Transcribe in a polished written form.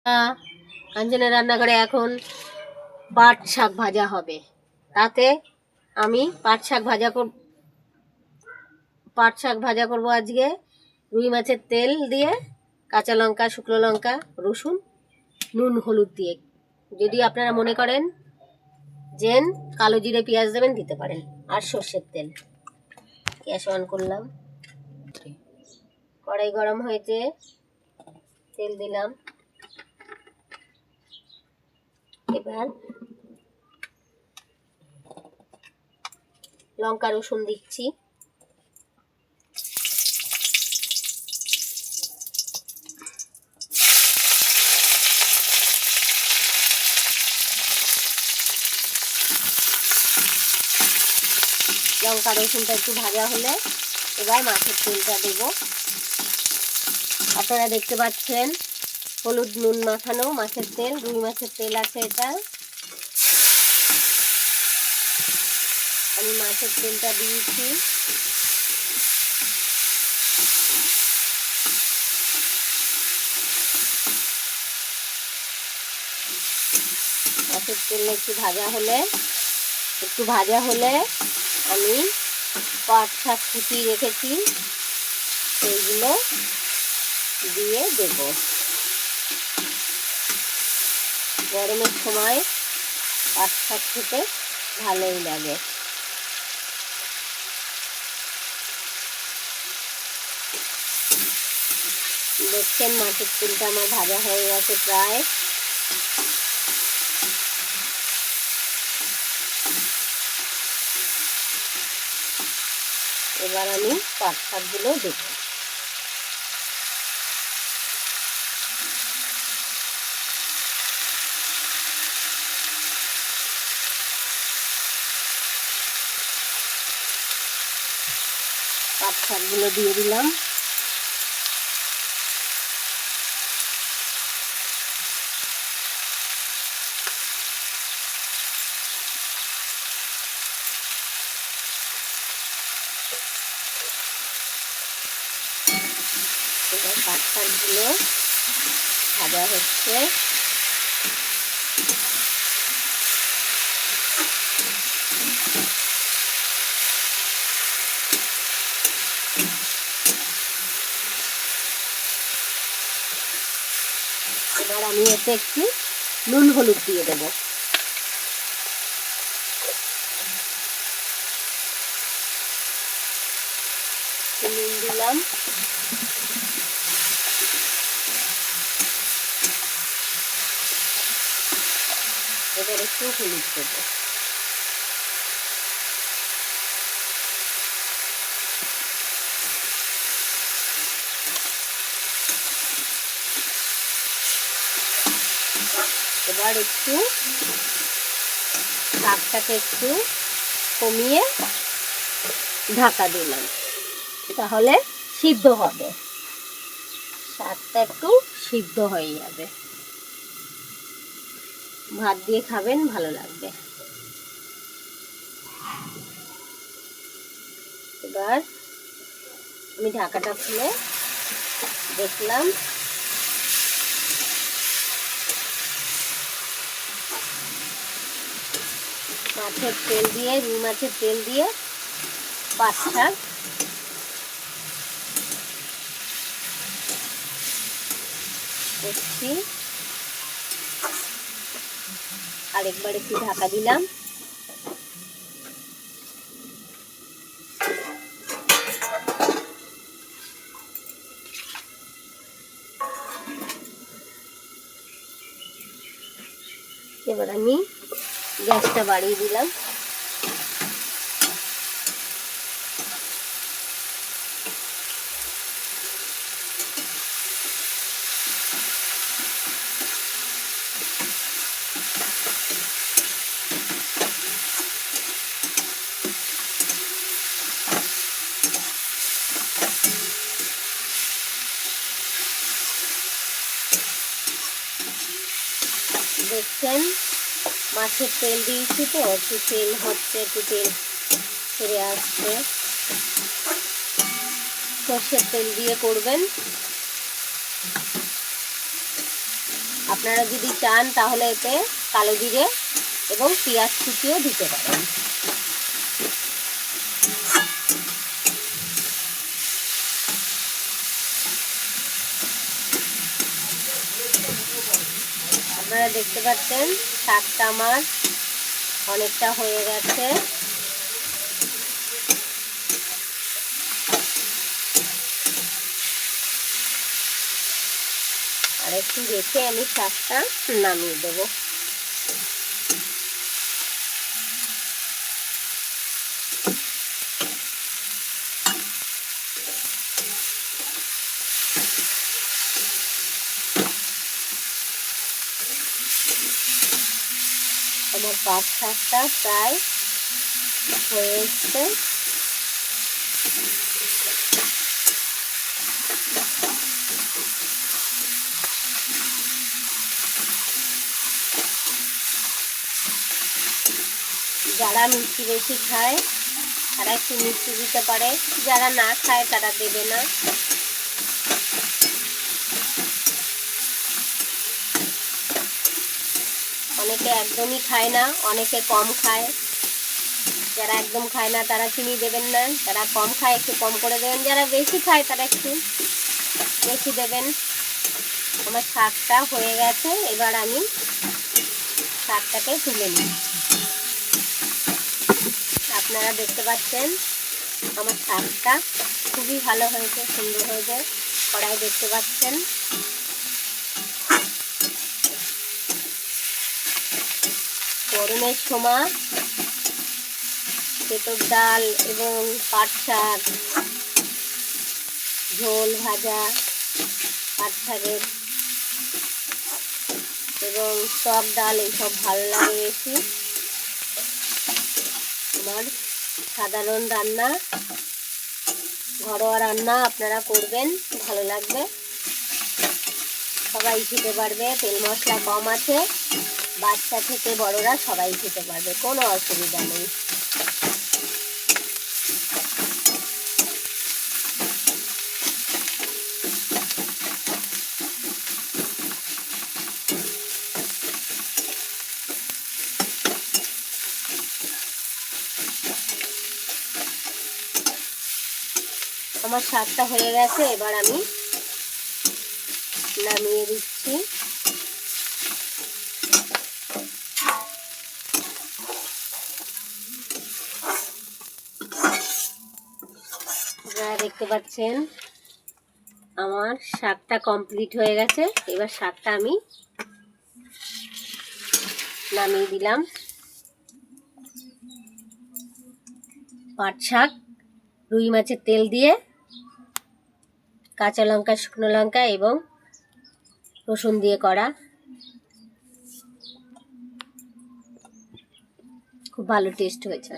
কাঞ্চনের রান্নাঘরে এখন পাট শাক ভাজা হবে। তাতে আমি পাট শাক ভাজা করব আজকে রুই মাছের তেল দিয়ে, কাঁচা লঙ্কা, শুকনো লঙ্কা, রসুন, নুন, হলুদ দিয়ে। যদি আপনারা মনে করেন যে কালো জিরে পেঁয়াজ দেবেন দিতে পারেন। আর সর্ষের তেল। গ্যাস অন করলাম, কড়াই গরম হয়েছে, তেল দিলাম। এবার লঙ্কা রসুন দিচ্ছি। লঙ্কা রসুনটা একটু ভাজা হলে এবার মাছের তেলটা দেব। আপনারা দেখতে পাচ্ছেন হলুদ নুন মাখানো মাছের তেল, রুই মাছের তেল আছে এটা। আমি মাছের তেলটা দিয়েছি। মাছের তেল একটু ভাজা হলে আমি পাট শাক কুচিয়ে রেখেছি সেইগুলো দিয়ে দেব। গরমের সময় পাট শাক খেতে ভালোই লাগে। দেখছেন মাছের তেলটা আমার ভাজা হয়ে গেছে প্রায়। এবার আমি পাট শাকগুলো দেব। পাট শাকগুলো দিয়ে দিলাম। এবার পাট শাকগুলো ভাজা হচ্ছে। এবার আমি এতে একটু নুন হলুদ দিয়ে দেব। নুন দিলাম। এবার একটু হলুদ দেবো। এবার একটু শাকটাকে একটু কমিয়ে ঢাকা দিলাম, তাহলে সিদ্ধ হবে। শাকটা একটু সিদ্ধ হয়ে যাবে, ভাত দিয়ে খাবেন ভালো লাগবে। এবার আমি ঢাকাটা খুলে দেখলাম মাছের তেল দিয়ে, রুই মাছের তেল দিয়ে পাট শাক করছি। আরেকবার একটু ঢাকা দিলাম। এবার আমি গ্যাসটা বাড়িয়ে দিলাম। দেখছেন মাছের তেল দিয়েছি তো, একটু তেল হচ্ছে, একটু তেল ছেড়ে আসছে। সর্ষের তেল দিয়ে করবেন, আপনারা যদি চান তাহলে এতে কালো জিরে এবং পেঁয়াজ কুচিও দিতে পারেন। আপনারা দেখতে পাচ্ছেন শাকটা আমার অনেকটা হয়ে গেছে। আর একটু রেখে আমি শাকটা নামিয়ে দেবো। আমার পাট শাকটা প্রায় হয়ে এসছে। যারা মিষ্টি বেশি খায় তারা একটু মিষ্টি দিতে পারে, যারা না খায় তারা দেবে না। অনেকে একদমই খায় না, অনেকে কম খায়। যারা একদম খায় না তারা চিনি দেবেন না, যারা কম খায় একটু কম করে দেবেন, যারা বেশি খায় তারা একটু বেশি দেবেন। আমার শাকটা হয়ে গেছে, এবার আমি শাকটাকে তুলে নিই। আপনারা দেখতে পাচ্ছেন আমার শাকটা খুবই ভালো হয়েছে, সুন্দর হয়েছে। কড়াই দেখতে পাচ্ছেন। গরমের সময় তেঁতুল ডাল এবং পাট শাক, ঝোল ভাজা পাট শাকের এবং টক ডাল এইসব ভালো লাগে বেশি। আমার সাধারণ রান্না, ঘরোয়া রান্না আপনারা করবেন, ভালো লাগবে, সবাই খেতে পারবে। তেল মশলা কম আছে, বাচ্চা থেকে বড়রা সবাই খেতে পারবে, কোনো অসুবিধা নেই। আমার শাকটা হয়ে গেছে, এবার আমি নামিয়ে দিচ্ছি। আপনারা দেখতে পাচ্ছেন আমার শাকটা কমপ্লিট হয়ে গেছে। এবার শাকটা আমি নামিয়ে দিলাম। পাট শাক রুই মাছের তেল দিয়ে, কাঁচা লঙ্কা, শুকনো লঙ্কা এবং রসুন দিয়ে করা, খুব ভালো টেস্ট হয়েছে।